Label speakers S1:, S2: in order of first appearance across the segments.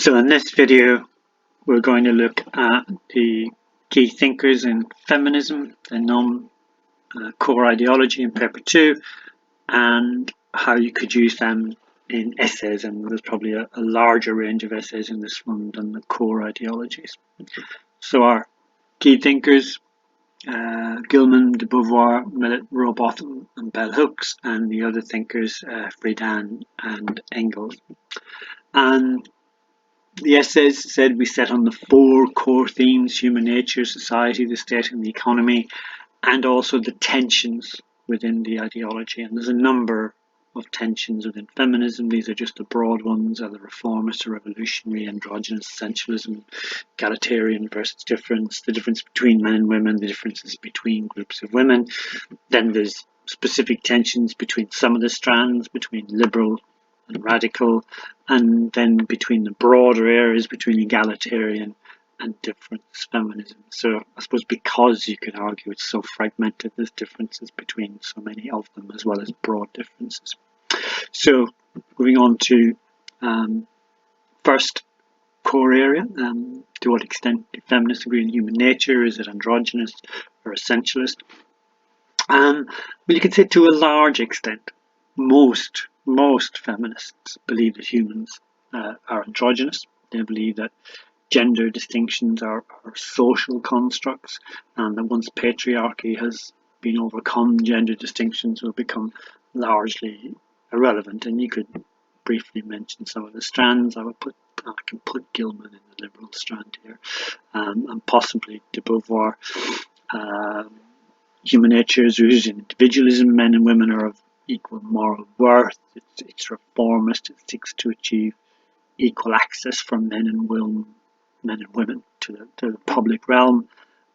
S1: So in this video, we're going to look at the key thinkers in feminism, the non-core ideology in paper 2, and how you could use them in essays. And there's probably a larger range of essays in this one than the core ideologies. So our key thinkers, Gilman, de Beauvoir, Millet, Rowbotham and bell hooks, and the other thinkers, Friedan and Engels. And the essays said we set on the 4 core themes: human nature, society, the state and the economy, and also the tensions within the ideology. And there's a number of tensions within feminism. These are just the broad ones: are the reformist, or revolutionary, androgynous, essentialism, egalitarian versus difference, the difference between men and women, the differences between groups of women. Then there's specific tensions between some of the strands, between liberal and radical, and then between the broader areas between egalitarian and difference feminism. So I suppose because you could argue it's so fragmented, there's differences between so many of them as well as broad differences. So moving on to first core area, to what extent do feminists agree in human nature? Is it androgynous or essentialist? Well, you could say to a large extent, most feminists believe that humans are androgynous. They believe that gender distinctions are social constructs, and that once patriarchy has been overcome, gender distinctions will become largely irrelevant. And you could briefly mention some of the strands. I can put Gilman in the liberal strand here, and possibly de Beauvoir. Human nature is rooted in individualism. Men and women are of equal moral worth. It's reformist. It seeks to achieve equal access for men and women to the public realm,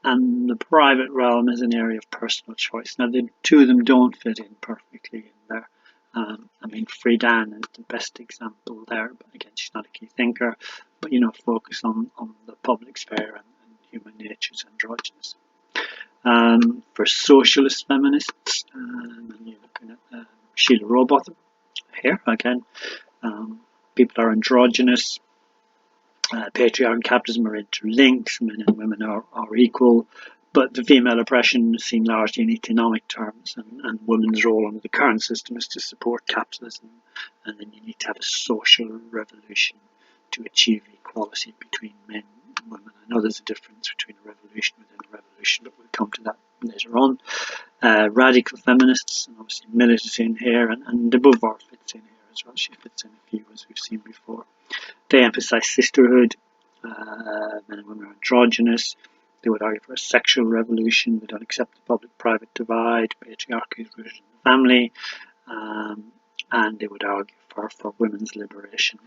S1: and the private realm is an area of personal choice. Now, the two of them don't fit in perfectly in there. I mean, Friedan is the best example there, but again, she's not a key thinker. But focus on the public sphere and human nature is androgynous. For socialist feminists, and you're looking at Sheila Rowbotham here again. People are androgynous. Patriarchy and capitalism are interlinked. Men and women are equal, but the female oppression is seen largely in economic terms, and women's role under the current system is to support capitalism, and then you need to have a social revolution to achieve equality between men and women. I know there's a difference between a revolution within a revolution, but we'll come to that later on. Radical feminists, and obviously Millet is in here, and de Beauvoir fits in here as well. She fits in a few, as we've seen before. They emphasize sisterhood. Men and women are androgynous. They would argue for a sexual revolution. They don't accept the public-private divide. Patriarchy is rooted in the family. And they would argue for women's liberation.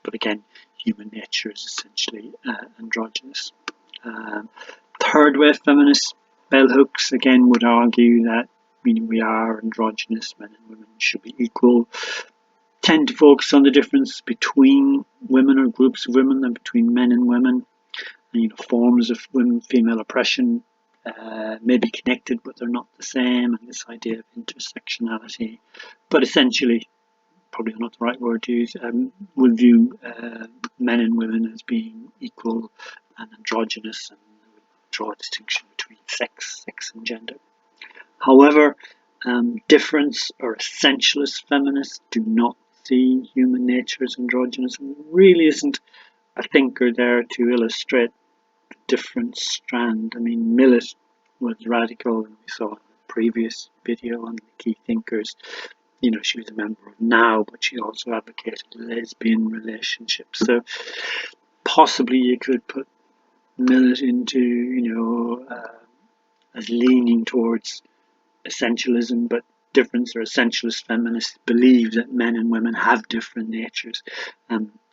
S1: But again, human nature is essentially androgynous. Third wave feminists, bell hooks, again would argue that we are androgynous. Men and women should be equal. Tend to focus on the difference between women or groups of women and between men and women. And forms of female oppression may be connected, but they're not the same. And this idea of intersectionality, but essentially, probably not the right word to use, would view men and women as being equal and androgynous, and would draw a distinction between sex and gender. However, difference or essentialist feminists do not see human nature as androgynous, and there really isn't a thinker there to illustrate the different strand. I mean, Millet was radical, and we saw in the previous video on the key thinkers. She was a member of NOW, but she also advocated lesbian relationships. So possibly you could put Millet into, as leaning towards essentialism, but difference or essentialist feminists believe that men and women have different natures.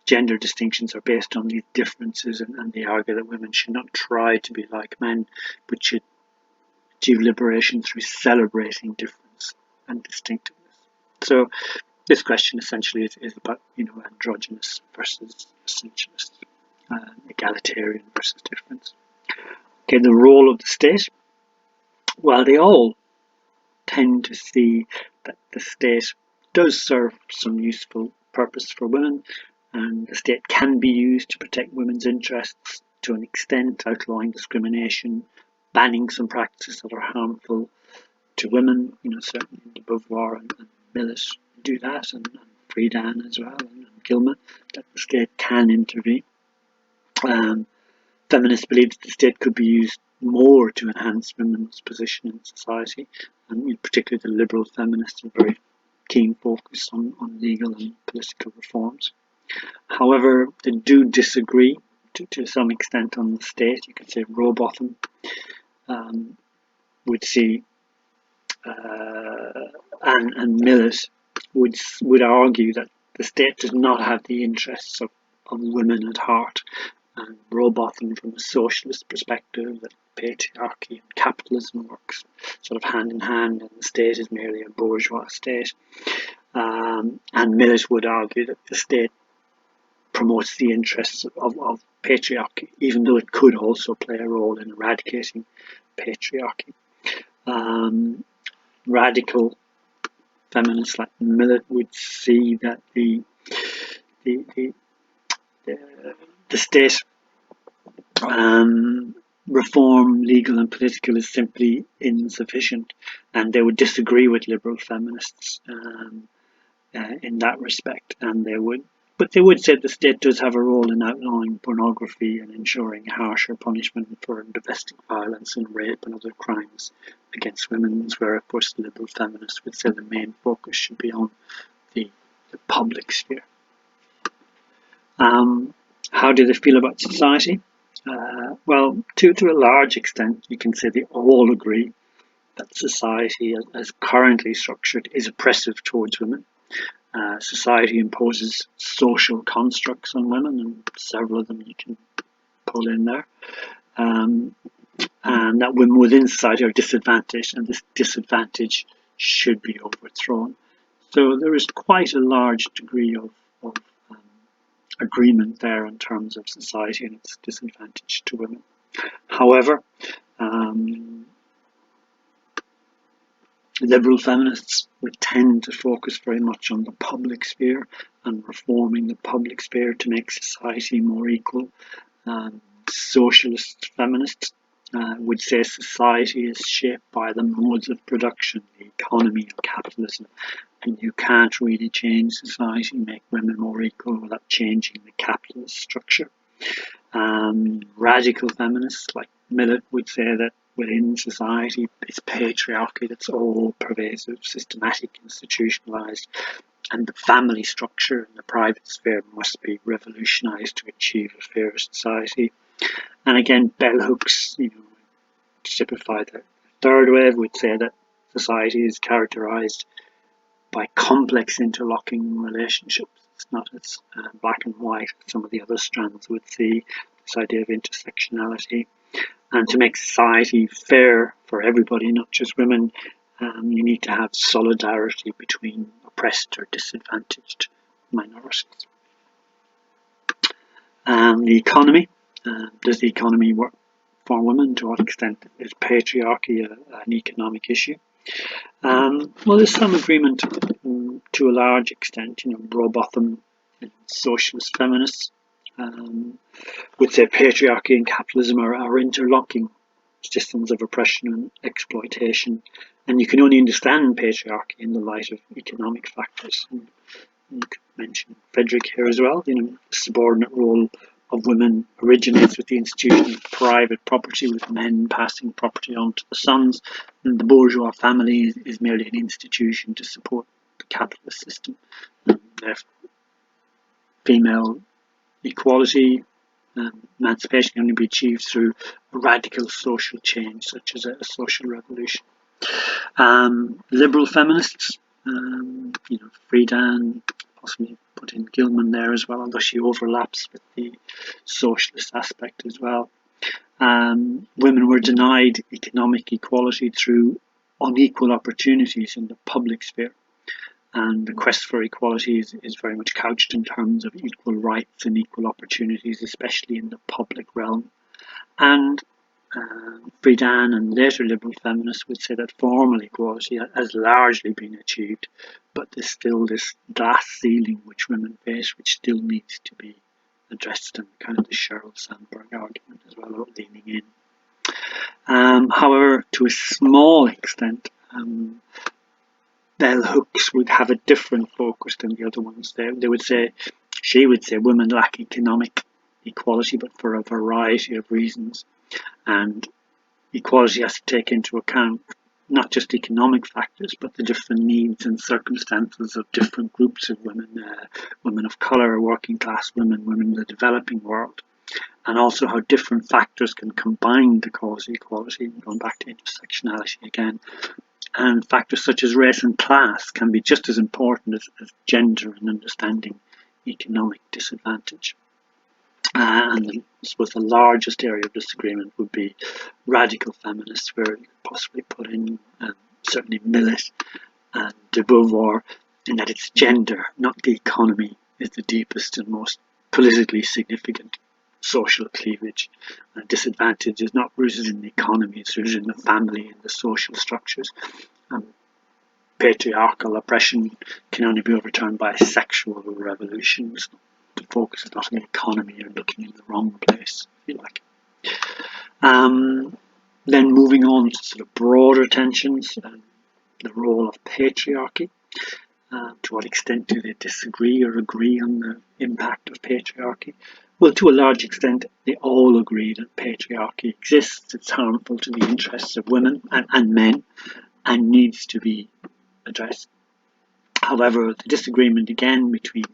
S1: Gender distinctions are based on these differences, and they argue that women should not try to be like men, but should achieve liberation through celebrating difference and distinctiveness. So this question essentially is about androgynous versus essentialist, egalitarian versus difference. Okay, the role of the state. Well, they all tend to see that the state does serve some useful purpose for women, and the state can be used to protect women's interests to an extent, outlawing discrimination, banning some practices that are harmful to women. Certainly de Beauvoir and Millet do that, and Friedan as well, and Gilman, that the state can intervene. Feminists believe that the state could be used more to enhance women's position in society, and particularly the liberal feminists are very keen focus on legal and political reforms. However, they do disagree to some extent on the state. You could say Rowbotham would see, and Millet would argue that the state does not have the interests of women at heart. And Rowbotham, from a socialist perspective, that patriarchy and capitalism works sort of hand in hand, and the state is merely a bourgeois state. And Millet would argue that the state promotes the interests of patriarchy, even though it could also play a role in eradicating patriarchy. Radical feminists like Millet would see that the state reform, legal and political, is simply insufficient, and they would disagree with liberal feminists in that respect. And they would say the state does have a role in outlawing pornography and ensuring harsher punishment for domestic violence and rape and other crimes against women, where of course the liberal feminists would say the main focus should be on the public sphere. How do they feel about society? Well, to a large extent, you can say they all agree that society, as currently structured, is oppressive towards women. Society imposes social constructs on women, and several of them you can pull in there. And that women within society are disadvantaged, and this disadvantage should be overthrown. So there is quite a large degree of agreement there in terms of society and its disadvantage to women. However, liberal feminists would tend to focus very much on the public sphere and reforming the public sphere to make society more equal. Socialist feminists would say society is shaped by the modes of production, the economy of capitalism, and you can't really change society, make women more equal without changing the capitalist structure. Radical feminists like Millet would say that within society it's patriarchy that's all pervasive, systematic, institutionalized, and the family structure in the private sphere must be revolutionized to achieve a fairer society. And again, bell hooks, typify the third wave, would say that society is characterized by complex interlocking relationships. It's not as black and white as some of the other strands would see, this idea of intersectionality. And to make society fair for everybody, not just women, you need to have solidarity between oppressed or disadvantaged minorities. The economy. Does the economy work for women? To what extent is patriarchy an economic issue? Well, there's some agreement to a large extent. Rowbotham and socialist feminists would say patriarchy and capitalism are interlocking systems of oppression and exploitation, and you can only understand patriarchy in the light of economic factors. And you could mention Frederick here as well. The subordinate role of women originates with the institution of private property, with men passing property on to the sons, and the bourgeois family is merely an institution to support the capitalist system. Therefore, female equality and emancipation can only be achieved through a radical social change, such as a social revolution. Liberal feminists, Friedan, possibly put in Gilman there as well, although she overlaps with the socialist aspect as well. Women were denied economic equality through unequal opportunities in the public sphere. And the quest for equality is very much couched in terms of equal rights and equal opportunities, especially in the public realm. And Friedan and later liberal feminists would say that formal equality has largely been achieved but there's still this glass ceiling which women face, which still needs to be addressed, and kind of the Sheryl Sandberg argument as well, about leaning in. However, to a small extent, bell hooks would have a different focus than the other ones. She would say women lack economic equality, but for a variety of reasons. And equality has to take into account not just economic factors, but the different needs and circumstances of different groups of women, women of colour, working class women, women in the developing world, and also how different factors can combine to cause equality, going back to intersectionality again. And factors such as race and class can be just as important as gender in understanding economic disadvantage. And I suppose the largest area of disagreement would be radical feminists, where you could possibly put in certainly Millet and de Beauvoir, in that it's gender, not the economy, is the deepest and most politically significant social cleavage. Disadvantage is not rooted in the economy, it's rooted in the family and the social structures. Patriarchal oppression can only be overturned by a sexual revolution. The focus is not on the economy, you're looking in the wrong place, if you like. Then moving on to sort of broader tensions, the role of patriarchy. To what extent do they disagree or agree on the impact of patriarchy? Well, to a large extent, they all agree that patriarchy exists, it's harmful to the interests of women and men, and needs to be addressed. However, the disagreement again between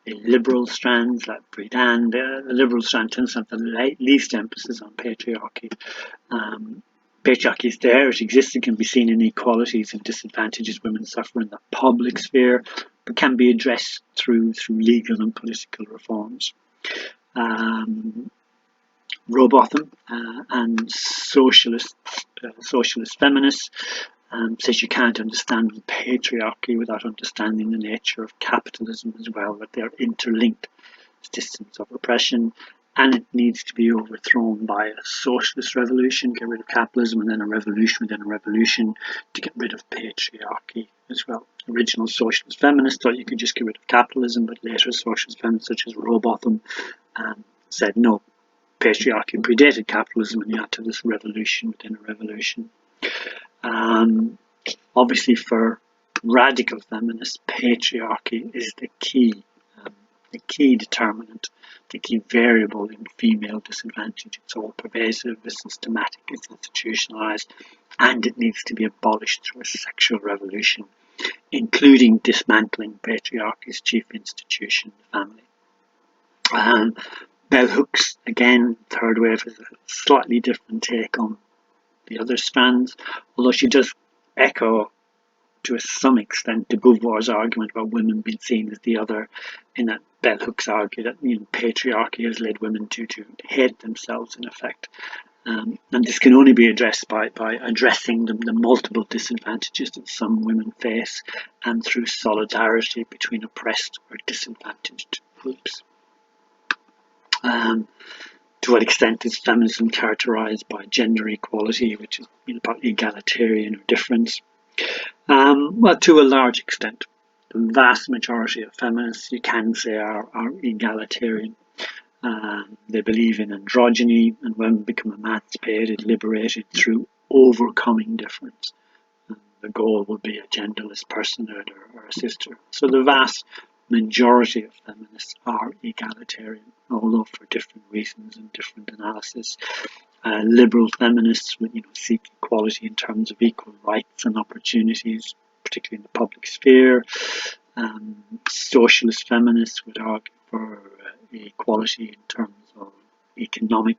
S1: the liberal strands like Bredan, the liberal strand tends to have the least emphasis on patriarchy. Patriarchy is there, it exists, it can be seen in inequalities and disadvantages women suffer in the public sphere, but can be addressed through legal and political reforms. Rowbotham and socialist feminists says you can't understand patriarchy without understanding the nature of capitalism as well, that they're interlinked systems of oppression, and it needs to be overthrown by a socialist revolution, get rid of capitalism, and then a revolution within a revolution to get rid of patriarchy as well. Original socialist feminists thought you could just get rid of capitalism, but later socialist feminists such as Rowbotham said no, patriarchy predated capitalism and you had to have this revolution within a revolution. Obviously for radical feminists, patriarchy is the key determinant, the key variable in female disadvantage. It's all pervasive, it's systematic, it's institutionalized, and it needs to be abolished through a sexual revolution, including dismantling patriarchy's chief institution, the family. Bell hooks, again, third wave, is a slightly different take on the other strands, although she does echo to some extent de Beauvoir's argument about women being seen as the other, in that bell hooks argue that patriarchy has led women to hate themselves in effect. And this can only be addressed by addressing the multiple disadvantages that some women face, and through solidarity between oppressed or disadvantaged groups. To what extent is feminism characterised by gender equality, which is about egalitarian or difference? Well, to a large extent. The vast majority of feminists, you can say, are egalitarian. They believe in androgyny, and women become emancipated, liberated through overcoming difference. The goal would be a genderless personhood or a sister. So the vast majority of feminists are egalitarian, although for different reasons and different analysis. Liberal feminists would seek equality in terms of equal rights and opportunities, particularly in the public sphere. Socialist feminists would argue for equality in terms of economic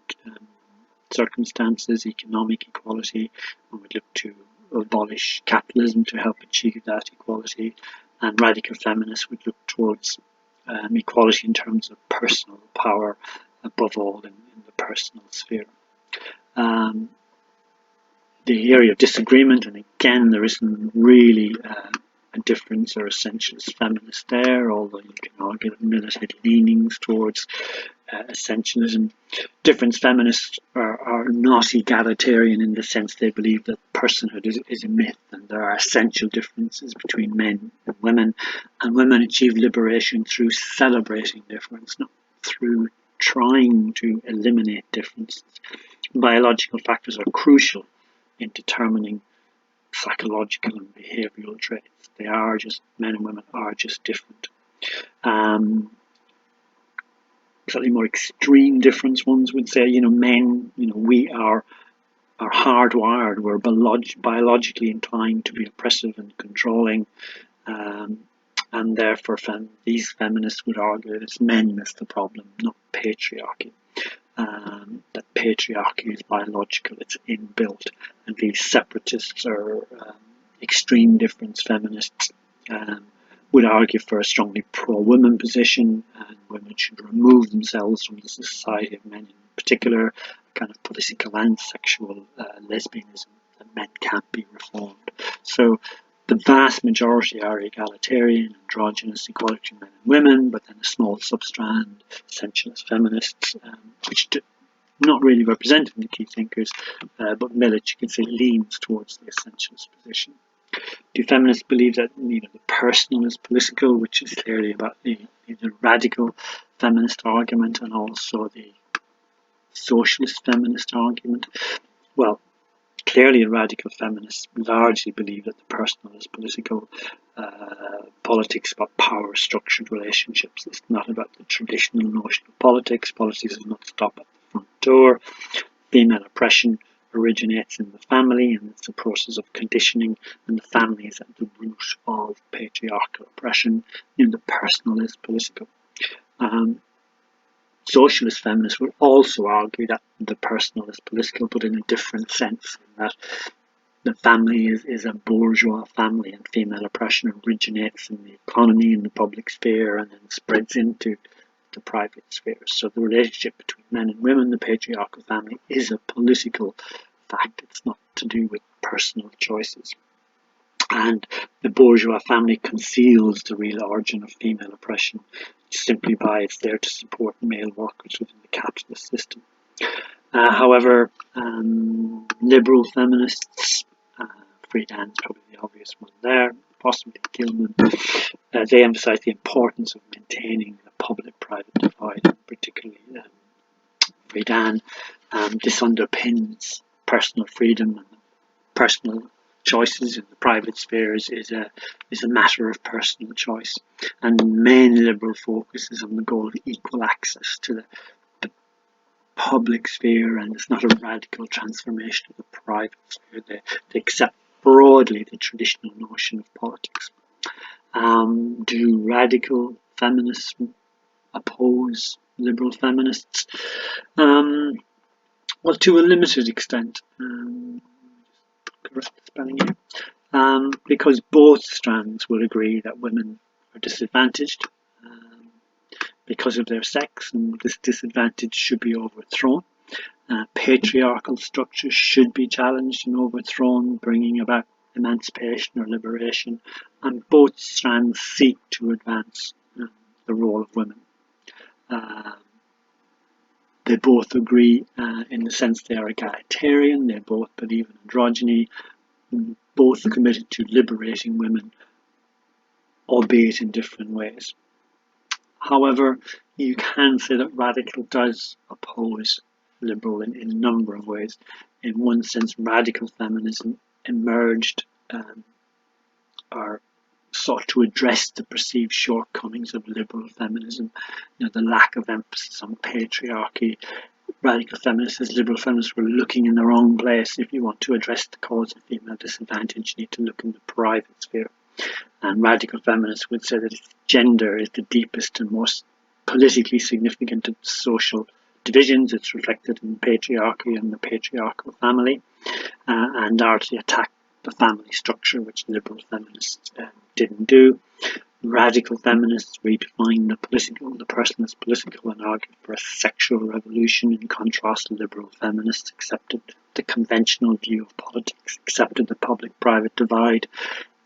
S1: circumstances, economic equality, and would look to abolish capitalism to help achieve that equality. And radical feminists would look towards equality in terms of personal power, above all in the personal sphere. The area of disagreement, and again there isn't really a difference or essentialist feminist there, although you can argue that Millet had leanings towards essentialism. Difference feminists are not egalitarian in the sense they believe that personhood is a myth and there are essential differences between men and women achieve liberation through celebrating difference, not through trying to eliminate differences. Biological factors are crucial in determining psychological and behavioural traits. They are just, men and women are just different. Slightly more extreme difference ones would say, men, we are hardwired, we're biologically inclined to be oppressive and controlling, and therefore these feminists would argue that it's men that's the problem, not patriarchy. That patriarchy is biological, it's inbuilt, and these separatists or extreme difference feminists would argue for a strongly pro-women position, and women should remove themselves from the society of men, in particular, kind of political and sexual lesbianism, that men can't be reformed. So the vast majority are egalitarian, androgynous, equality of men and women, but then a small substrand, essentialist feminists, which do not really represented in the key thinkers, but Millich, you can say, leans towards the essentialist position. Do feminists believe that the personal is political, which is clearly about the radical feminist argument and also the socialist feminist argument? Well, clearly radical feminists largely believe that the personal is political. Politics about power structured relationships. It's not about the traditional notion of politics. Politics does not stop at the front door. Female oppression originates in the family, and it's a process of conditioning, and the family is at the root of patriarchal oppression. The personal is political. Socialist feminists would also argue that the personal is political, but in a different sense, in that the family is a bourgeois family, and female oppression originates in the economy, in the public sphere, and then spreads into the private sphere. So the relationship between men and women, the patriarchal family, is a political fact. It's not to do with personal choices. And the bourgeois family conceals the real origin of female oppression simply by it's there to support male workers within the capitalist system. However, liberal feminists, Friedan's probably the obvious one there, possibly Gilman, they emphasise the importance of maintaining the public-private divide, particularly Friedan. This underpins personal freedom, and personal choices in the private spheres is a matter of personal choice. And the main liberal focus is on the goal of equal access to the public sphere, and it's not a radical transformation of the private sphere. They accept broadly the traditional notion of politics. Do radical feminists oppose liberal feminists? Well, to a limited extent. Correct spelling here. Because both strands will agree that women are disadvantaged because of their sex, and this disadvantage should be overthrown. Patriarchal structures should be challenged and overthrown, bringing about emancipation or liberation, and both strands seek to advance the role of women. They both agree in the sense they are egalitarian, they both believe in androgyny, both are committed to liberating women, albeit in different ways. However, you can say that radical does oppose liberal in a number of ways. In one sense, radical feminism emerged or sought to address the perceived shortcomings of liberal feminism, the lack of emphasis on patriarchy. Radical feminists, as liberal feminists, were looking in the wrong place. If you want to address the cause of female disadvantage, you need to look in the private sphere. And radical feminists would say that gender is the deepest and most politically significant of social divisions. It's reflected in patriarchy and the patriarchal family, and largely attack the family structure, which liberal feminists didn't do. Radical feminists redefine the personal as political, and argued for a sexual revolution. In contrast, liberal feminists accepted the conventional view of politics, accepted the public-private divide,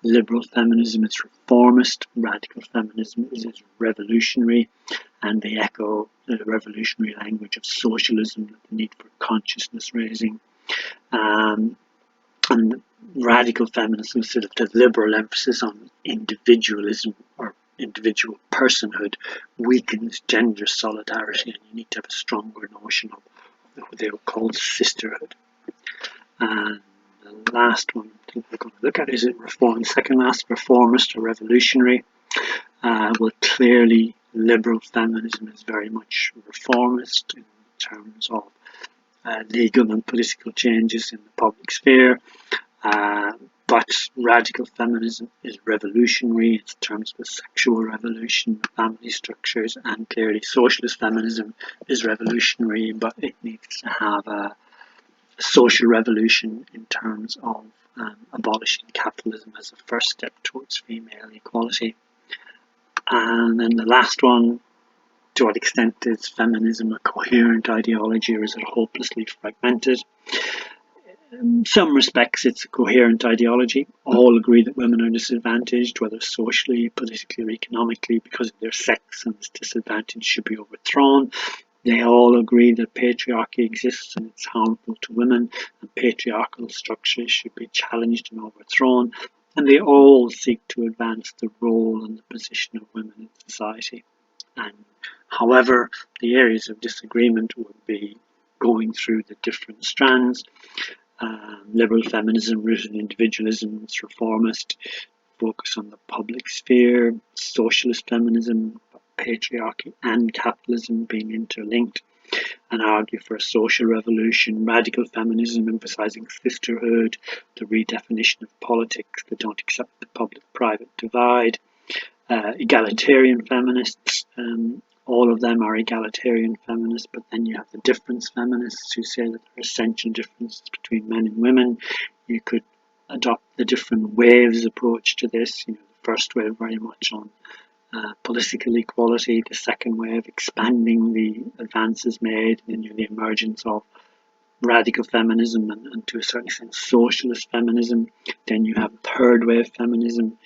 S1: Liberal feminism is reformist, radical feminism is revolutionary, and they echo the revolutionary language of socialism, the need for consciousness raising. And radical feminism, sort of the liberal emphasis on individualism or individual personhood, weakens gender solidarity, and you need to have a stronger notion of what they would call sisterhood. And the last one I think we're going to look at is reform. Second last, reformist or revolutionary. Well, clearly, liberal feminism is very much reformist in terms of legal and political changes in the public sphere. But radical feminism is revolutionary in terms of the sexual revolution, family structures, and clearly socialist feminism is revolutionary, but it needs to have a social revolution in terms of abolishing capitalism as a first step towards female equality. And then the last one, to what extent is feminism a coherent ideology or is it hopelessly fragmented? In some respects, it's a coherent ideology. All agree that women are disadvantaged, whether socially, politically, or economically, because of their sex, and this disadvantage should be overthrown. They all agree that patriarchy exists and it's harmful to women, and patriarchal structures should be challenged and overthrown. And they all seek to advance the role and the position of women in society. And however, the areas of disagreement would be going through the different strands. Liberal feminism rooted in individualism, it's reformist, focus on the public sphere. Socialist feminism, patriarchy and capitalism being interlinked, and argue for a social revolution. Radical feminism emphasising sisterhood, the redefinition of politics that don't accept the public-private divide. Egalitarian feminists, all of them are egalitarian feminists, but then you have the difference feminists who say that there are essential differences between men and women. You could adopt the different waves approach to this. The first wave very much on political equality, the second wave expanding the advances made, and then the emergence of radical feminism and to a certain extent socialist feminism. Then you have third wave feminism,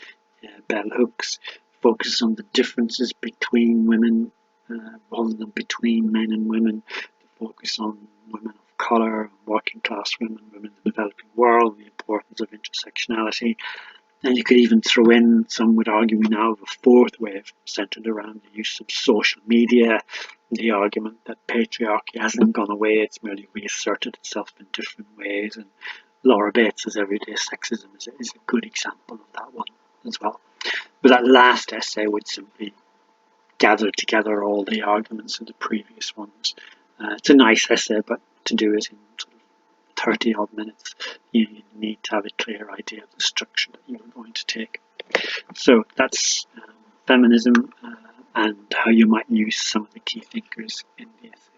S1: bell hooks, focus on the differences between women rather than between men and women, the focus on women of colour, working class women, women in the developing world, the importance of intersectionality. And you could even throw in, some would argue now, of a fourth wave centred around the use of social media, the argument that patriarchy hasn't gone away, it's merely reasserted itself in different ways. And Laura Bates's Everyday Sexism is a good example of that one as well. But that last essay would simply gather together all the arguments of the previous ones. It's a nice essay, but to do it in sort of 30 odd minutes, you need to have a clear idea of the structure that you're going to take. So that's feminism and how you might use some of the key thinkers in the essay.